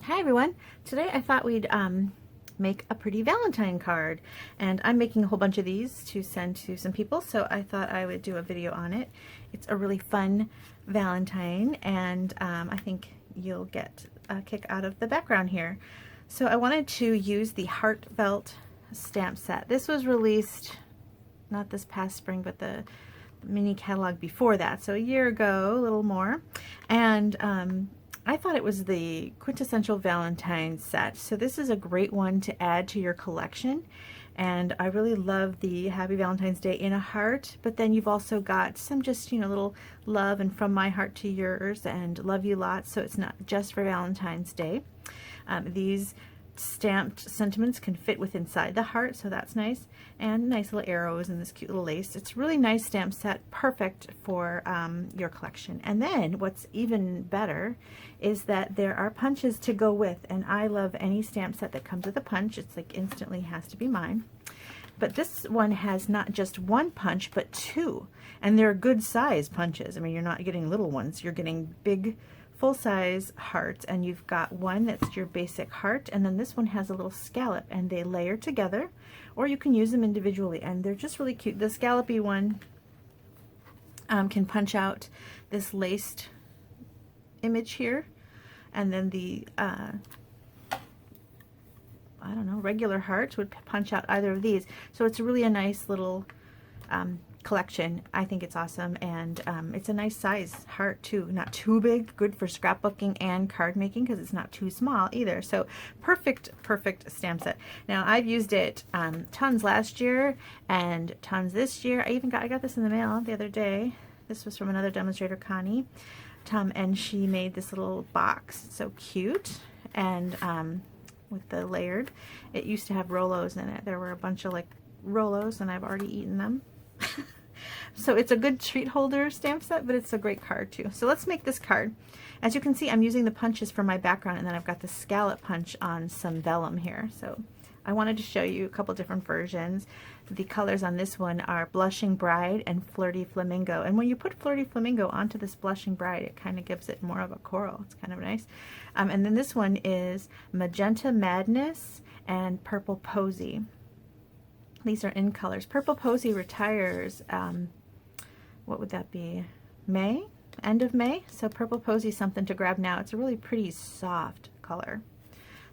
Hi everyone. Today I thought we'd make a pretty Valentine card, and I'm making a whole bunch of these to send to some people, so I thought I would do a video on it. It's a really fun Valentine, and I think you'll get a kick out of the background here. So I wanted to use the Heartfelt stamp set. This was released not this past spring, but the mini catalog before that, so a year ago, a little more, and I thought it was the quintessential Valentine set. So this is a great one to add to your collection. And I really love the Happy Valentine's Day in a heart, but then you've also got some just, little love and from my heart to yours and love you lots. So it's not just for Valentine's Day. These stamped sentiments can fit with inside the heart, so that's nice, and nice little arrows and this cute little lace. It's really nice stamp set, perfect for your collection. And then what's even better is that there are punches to go with, and I love any stamp set that comes with a punch. It's like instantly has to be mine. But this one has not just one punch, but two, and they're good size punches. I mean, you're not getting little ones, you're getting big full-size hearts, and you've got one that's your basic heart, and then this one has a little scallop, and they layer together, or you can use them individually, and they're just really cute. The scallopy one can punch out this laced image here, and then the I don't know, regular heart would punch out either of these. So it's really a nice little collection. I think it's awesome, and it's a nice size heart too, not too big, good for scrapbooking and card making because it's not too small either. So perfect stamp set. Now I've used it tons last year and tons this year. I got this in the mail the other day. This was from another demonstrator, Connie, and she made this little box. It's so cute, and with the layered, it used to have Rolos in it. There were a bunch of like Rolos, and I've already eaten them. So it's a good treat holder stamp set, but it's a great card too. So let's make this card. As you can see, I'm using the punches for my background, and then I've got the scallop punch on some vellum here. So I wanted to show you a couple different versions. The colors on this one are Blushing Bride and Flirty Flamingo. And when you put Flirty Flamingo onto this Blushing Bride, it kind of gives it more of a coral. It's kind of nice. And then this one is Magenta Madness and Purple Posy. These are in colors. Purple Posy retires, what would that be? May? End of May? So Purple Posy is something to grab now. It's a really pretty soft color.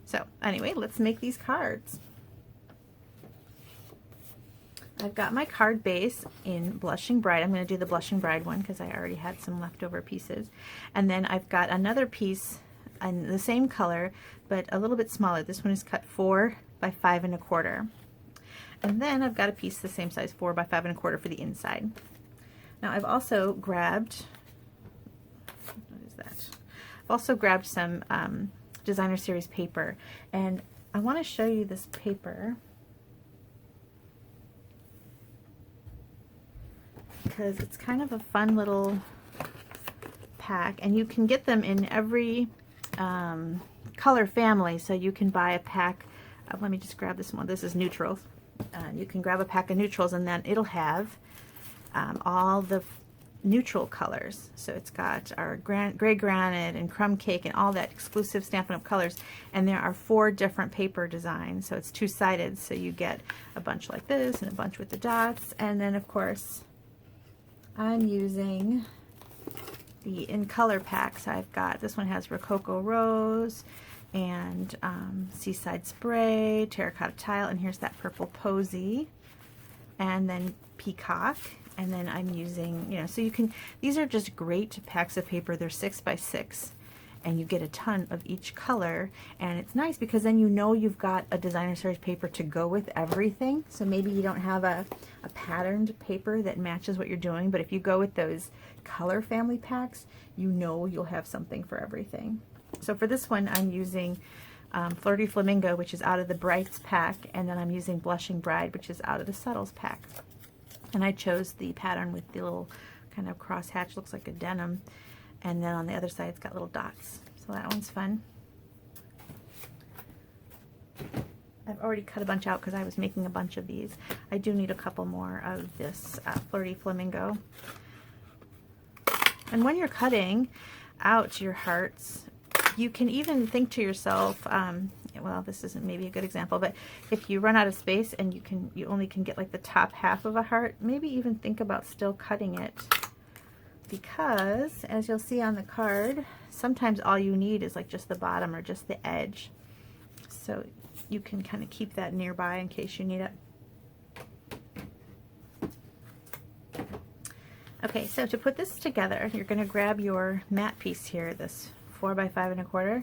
So anyway, let's make these cards. I've got my card base in Blushing Bride. I'm going to do the Blushing Bride one because I already had some leftover pieces. And then I've got another piece in the same color, but a little bit smaller. This one is cut 4 by 5 1/4. And then I've got a piece the same size, 4 by 5 1/4 for the inside. Now I've also grabbed, what is that? I've also grabbed some designer series paper, and I want to show you this paper because it's kind of a fun little pack, and you can get them in every color family. So you can buy a pack of, let me just grab this one. This is neutrals. You can grab a pack of neutrals, and then it'll have all the neutral colors. So it's got our gray granite and crumb cake and all that exclusive Stampin' Up colors. And there are 4 different paper designs. So it's 2-sided. So you get a bunch like this and a bunch with the dots. And then of course I'm using the in color packs. I've got, this one has Rococo Rose and Seaside Spray, Terracotta Tile, and here's that Purple Posy, and then Peacock. And then I'm using, so you can, these are just great packs of paper. They're 6 by 6, and you get a ton of each color, and it's nice because then you've got a designer series paper to go with everything. So maybe you don't have a patterned paper that matches what you're doing, but if you go with those color family packs, you'll have something for everything. So for this one, I'm using Flirty Flamingo, which is out of the Brights pack, and then I'm using Blushing Bride, which is out of the Subtles pack. And I chose the pattern with the little kind of cross hatch, looks like a denim, and then on the other side it's got little dots. So that one's fun. I've already cut a bunch out because I was making a bunch of these. I do need a couple more of this Flirty Flamingo. And when you're cutting out your hearts, you can even think to yourself, well, this isn't maybe a good example, but if you run out of space and you only can get like the top half of a heart, maybe even think about still cutting it, because as you'll see on the card, sometimes all you need is like just the bottom or just the edge. So you can kind of keep that nearby in case you need it. Okay, so to put this together, you're going to grab your matte piece here, this 4 by 5 1/4,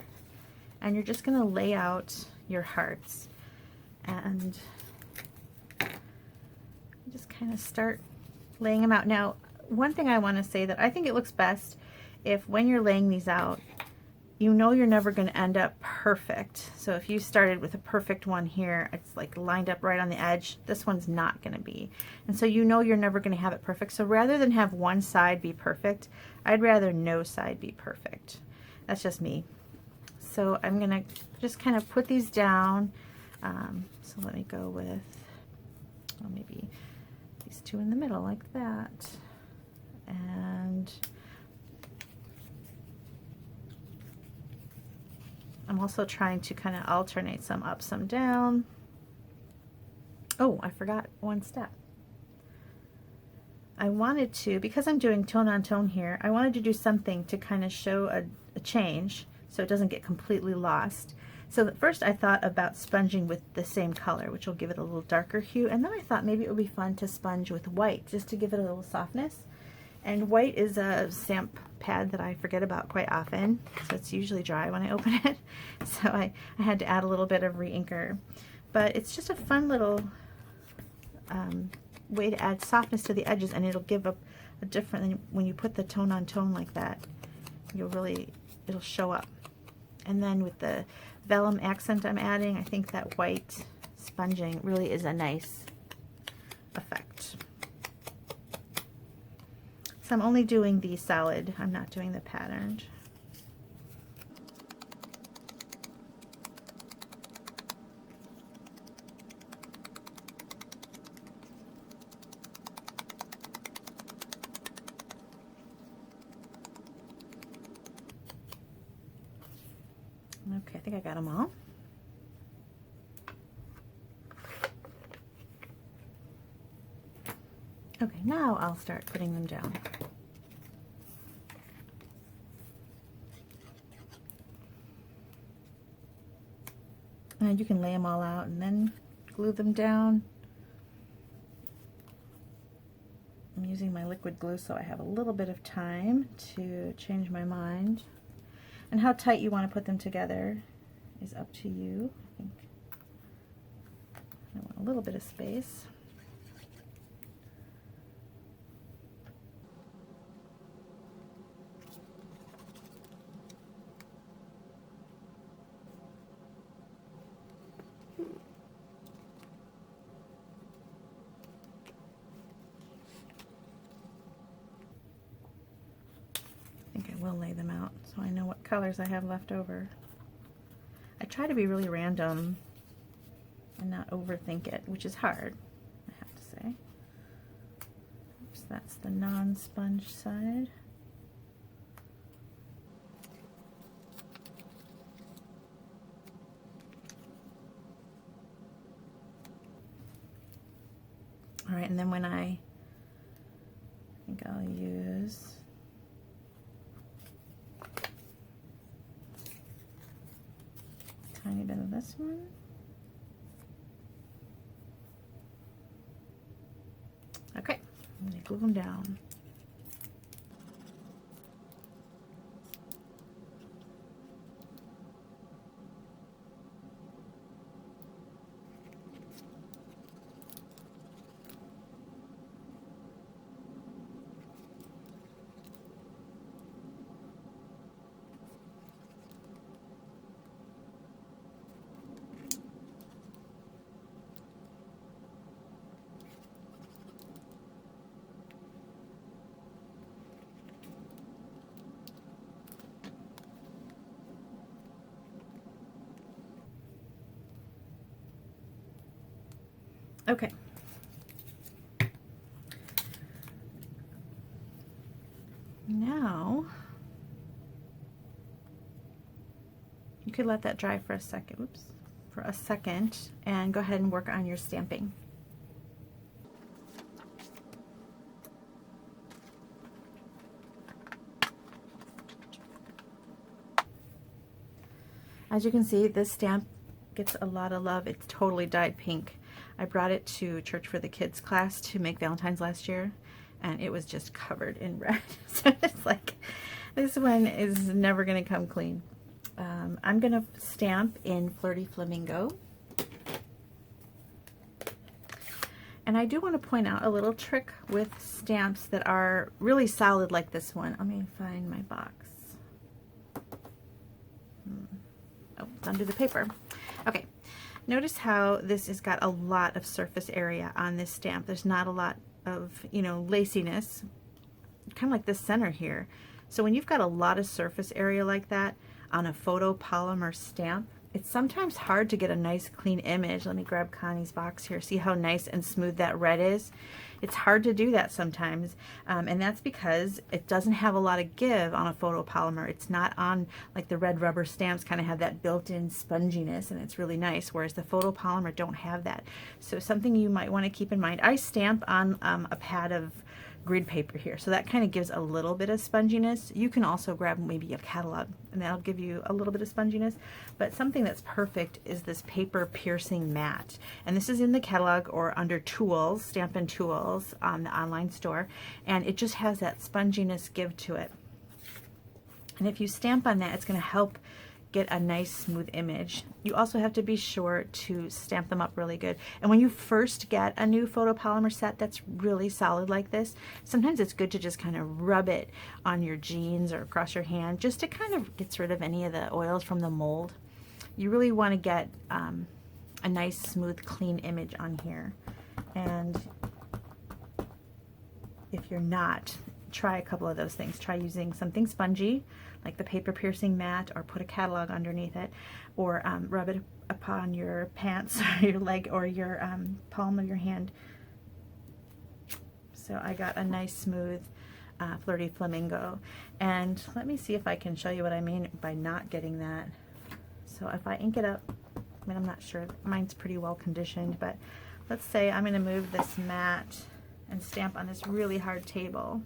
and you're just going to lay out your hearts. And just kind of start laying them out. Now, one thing I want to say that I think it looks best if when you're laying these out, you know you're never going to end up perfect. So if you started with a perfect one here, it's like lined up right on the edge, this one's not going to be. And so you know you're never going to have it perfect. So rather than have one side be perfect, I'd rather no side be perfect. That's just me. So I'm going to just kind of put these down. So let me go with, well, maybe these two in the middle like that. And I'm also trying to kind of alternate some up, some down. Oh, I forgot one step. I wanted to, because I'm doing tone on tone here, I wanted to do something to kind of show a change so it doesn't get completely lost. So at first I thought about sponging with the same color, which will give it a little darker hue, and then I thought maybe it would be fun to sponge with white just to give it a little softness. And white is a stamp pad that I forget about quite often, so it's usually dry when I open it. So I had to add a little bit of re-inker. But it's just a fun little way to add softness to the edges, and it'll give a different, when you put the tone on tone like that, it'll show up. And then with the vellum accent I'm adding, I think that white sponging really is a nice effect. So I'm only doing the solid, I'm not doing the patterned. Okay, I think I got them all. Okay, now I'll start putting them down. And you can lay them all out and then glue them down. I'm using my liquid glue so I have a little bit of time to change my mind. And how tight you want to put them together is up to you. I think I want a little bit of space. Will lay them out so I know what colors I have left over. I try to be really random and not overthink it, which is hard, I have to say. Oops, that's the non-sponge side. All right, and then when I think I'll use tiny bit of this one. Okay, I'm going to glue them down. Okay. Now, could let that dry for a second, oops, for a second, and go ahead and work on your stamping. As you can see, this stamp gets a lot of love. It's totally dyed pink. I brought it to Church for the Kids class to make Valentine's last year, and it was just covered in red. So it's like, this one is never going to come clean. I'm going to stamp in Flirty Flamingo. And I do want to point out a little trick with stamps that are really solid like this one. Let me find my box. Oh, it's under the paper. Okay, notice how this has got a lot of surface area on this stamp. There's not a lot of, you know, laciness, kind of like this center here. So when you've got a lot of surface area like that on a photopolymer stamp, it's sometimes hard to get a nice clean image. Let me grab Connie's box here. See how nice and smooth that red is? It's hard to do that sometimes, and that's because it doesn't have a lot of give on a photopolymer. It's not on, like the red rubber stamps kind of have that built-in sponginess, and it's really nice, whereas the photopolymer don't have that. So something you might want to keep in mind. I stamp on a pad of grid paper here, so that kind of gives a little bit of sponginess. You can also grab maybe a catalog, and that'll give you a little bit of sponginess, but something that's perfect is this paper piercing mat, and this is in the catalog or under tools, Stampin' Tools on the online store, and it just has that sponginess give to it. And if you stamp on that, it's going to help get a nice smooth image. You also have to be sure to stamp them up really good. And when you first get a new photopolymer set that's really solid like this, sometimes it's good to just kind of rub it on your jeans or across your hand just to kind of get rid of any of the oils from the mold. You really want to get a nice smooth clean image on here. And if you're not, try a couple of those things. Try using something spongy like the paper piercing mat, or put a catalog underneath it, or rub it upon your pants or your leg or your palm of your hand. So I got a nice smooth Flirty Flamingo, and let me see if I can show you what I mean by not getting that. So if I ink it up, I mean, I'm not sure, mine's pretty well conditioned, but let's say I'm going to move this mat and stamp on this really hard table.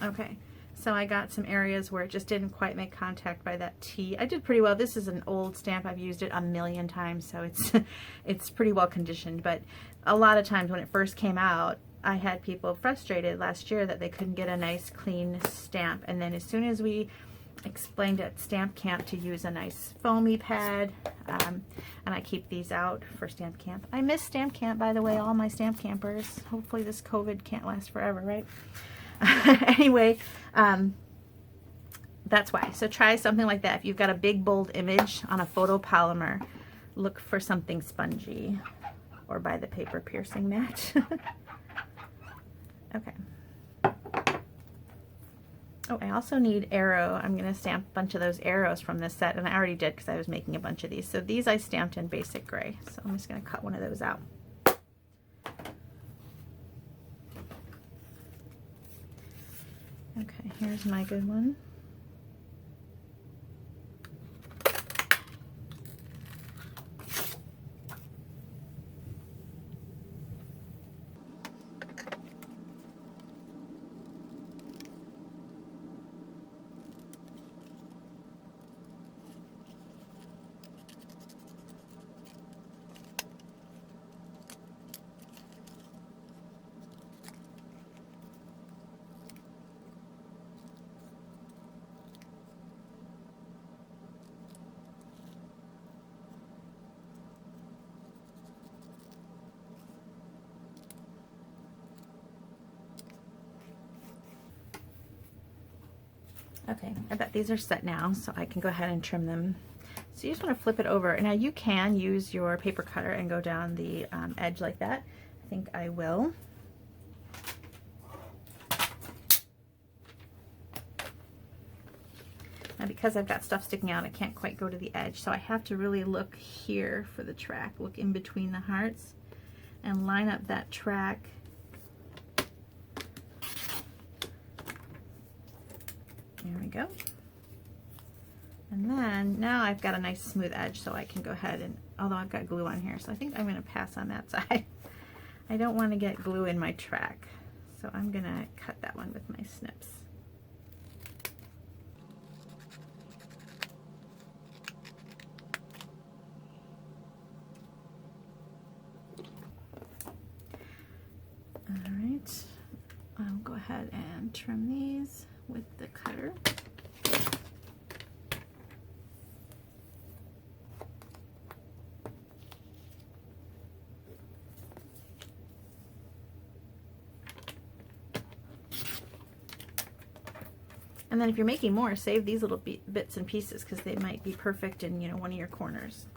Okay, so I got some areas where it just didn't quite make contact by that T. I did pretty well. This is an old stamp. I've used it a million times, so it's pretty well conditioned. But a lot of times when it first came out, I had people frustrated last year that they couldn't get a nice clean stamp. And then as soon as we explained at Stamp Camp to use a nice foamy pad, and I keep these out for Stamp Camp. I miss Stamp Camp, by the way, all my Stamp Campers. Hopefully this COVID can't last forever, right? Anyway, that's why. So try something like that. If you've got a big bold image on a photopolymer, look for something spongy, or buy the paper piercing mat. Okay. Oh, I also need arrow. I'm going to stamp a bunch of those arrows from this set, and I already did because I was making a bunch of these. So these I stamped in basic gray. So I'm just going to cut one of those out. Okay, here's my good one. Okay, I bet these are set now, so I can go ahead and trim them. So you just want to flip it over. And now you can use your paper cutter and go down the edge like that. I think I will. Now because I've got stuff sticking out, I can't quite go to the edge, so I have to really look here for the track, look in between the hearts, and line up that track. There we go. And then now I've got a nice smooth edge, so I can go ahead and, although I've got glue on here, so I think I'm going to pass on that side. I don't want to get glue in my track, so I'm going to cut that one with my snips. All right, I'll go ahead and trim these with the cutter. And then if you're making more, save these little bits and pieces because they might be perfect in, you know, one of your corners.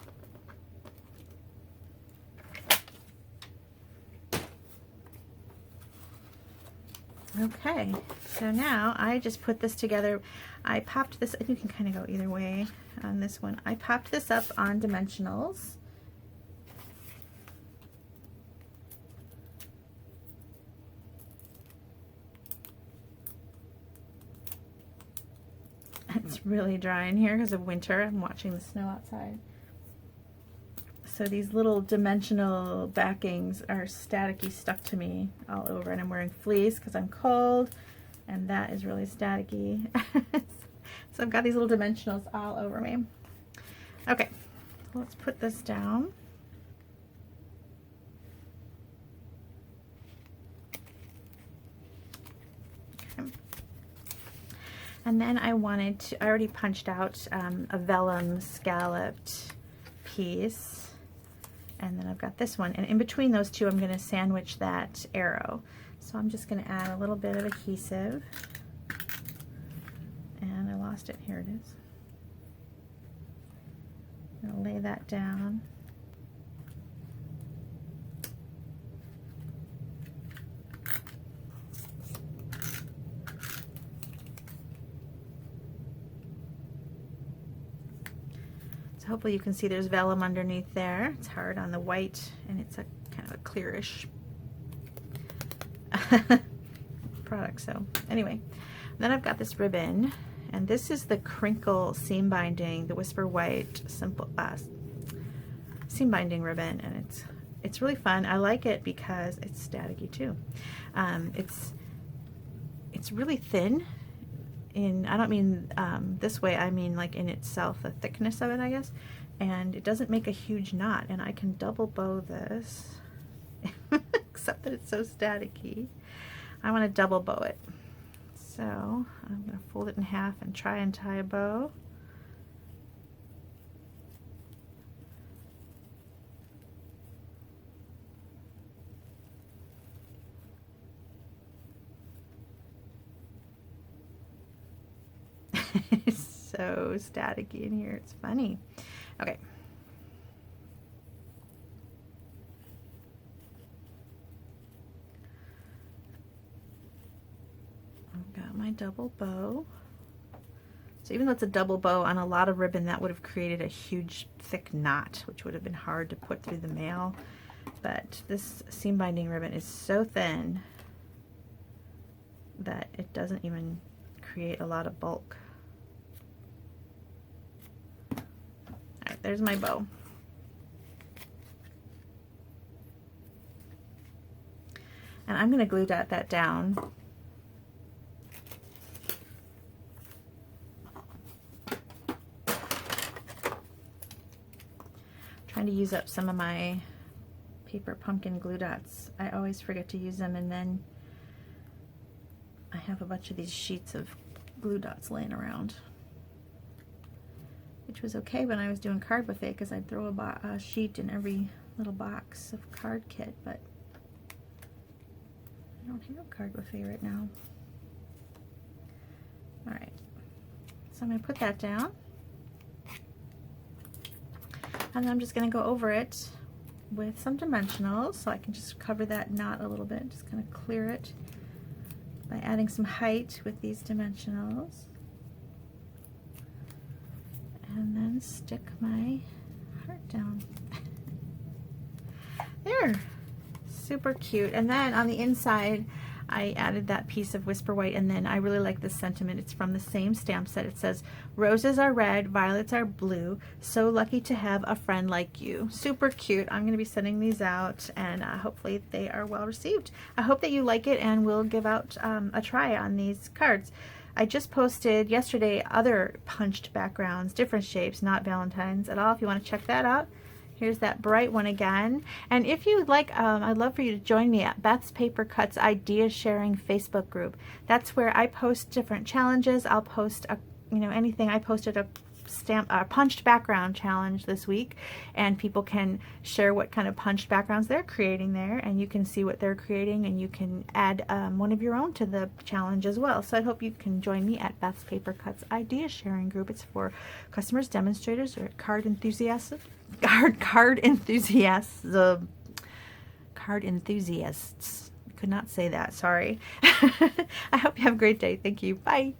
Okay, so now I just put this together. I popped this, you can kind of go either way on this one. I popped this up on dimensionals. It's really dry in here because of winter. I'm watching the snow outside. So these little dimensional backings are staticky stuck to me all over, and I'm wearing fleece because I'm cold, and that is really staticky. So I've got these little dimensionals all over me. Okay, let's put this down. Okay. And then I wanted to, I already punched out a vellum scalloped piece. And then I've got this one, and in between those two I'm going to sandwich that arrow. So I'm just going to add a little bit of adhesive, and I lost it, here it is. I'm going to lay that down. Hopefully you can see there's vellum underneath there. It's hard on the white, and it's a kind of a clearish product. So anyway, then I've got this ribbon, and this is the crinkle seam binding, the Whisper White simple seam binding ribbon, and it's really fun. I like it because it's staticky too. It's really thin. I don't mean this way, I mean like in itself, the thickness of it, I guess, and it doesn't make a huge knot, and I can double bow this except that it's so staticky. I want to double bow it, so I'm going to fold it in half and try and tie a bow. It's so staticky in here, it's funny. Okay. I've got my double bow. So even though it's a double bow on a lot of ribbon, that would have created a huge thick knot, which would have been hard to put through the mail. But this seam binding ribbon is so thin that it doesn't even create a lot of bulk. Alright, there's my bow. And I'm going to glue that down. Trying to use up some of my paper pumpkin glue dots. I always forget to use them, and then I have a bunch of these sheets of glue dots laying around, which was okay when I was doing card buffet because I'd throw a sheet in every little box of card kit, but I don't have card buffet right now. Alright, so I'm going to put that down, and then I'm just going to go over it with some dimensionals so I can just cover that knot a little bit, just kind of clear it by adding some height with these dimensionals, and then stick my heart down. There, super cute. And then on the inside I added that piece of Whisper White, and then I really like this sentiment. It's from the same stamp set. It says, "Roses are red, violets are blue. So lucky to have a friend like you." Super cute. I'm going to be sending these out, and hopefully they are well received. I hope that you like it, and we'll give out a try on these cards. I just posted yesterday other punched backgrounds, different shapes, not Valentine's at all. If you want to check that out. Here's that bright one again. And if you'd like, I'd love for you to join me at Beth's Paper Cuts Idea Sharing Facebook group. That's where I post different challenges. I'll post anything. I posted a punched background challenge this week, and people can share what kind of punched backgrounds they're creating there, and you can see what they're creating, and you can add one of your own to the challenge as well. So I hope you can join me at Beth's Paper Cuts Idea Sharing group. It's for customers, demonstrators, or card enthusiasts. Card enthusiasts. Could not say that, sorry. I hope you have a great day. Thank you. Bye.